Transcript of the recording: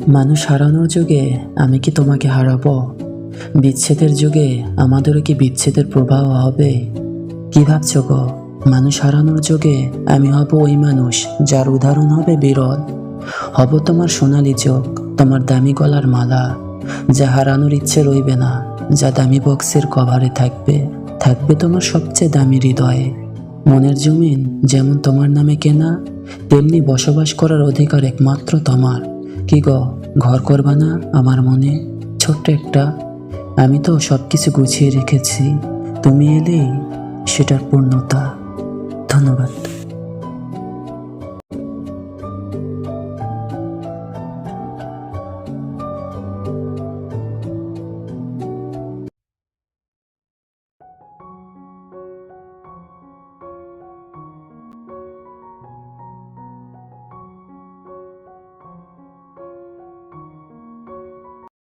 মানুষ হারানোর যুগে আমি কি তোমাকে হারাবো? বিচ্ছেদের যুগে আমাদেরও কি বিচ্ছেদের প্রভাব হবে? কি ভাবছো গো? মানুষ হারানোর যুগে আমি হব ওই মানুষ যার উদাহরণ হবে বিরল। হব তোমার সোনালি চোখ, তোমার দামি গলার মালা, যা হারানোর ইচ্ছে রইবে না, যা দামি বক্সের কভারে থাকবে। থাকবে তোমার সবচেয়ে দামি হৃদয়ে। মনের জমিন যেমন তোমার নামে কেনা, তেমনি বসবাস করার অধিকার একমাত্র তোমার। কি গো, ঘর করবা না আমার মনে? ছোট্ট একটা। আমি তো সবকিছু গুছিয়ে রেখেছি, তুমি এলেই সেটার পূর্ণতা। ধন্যবাদ।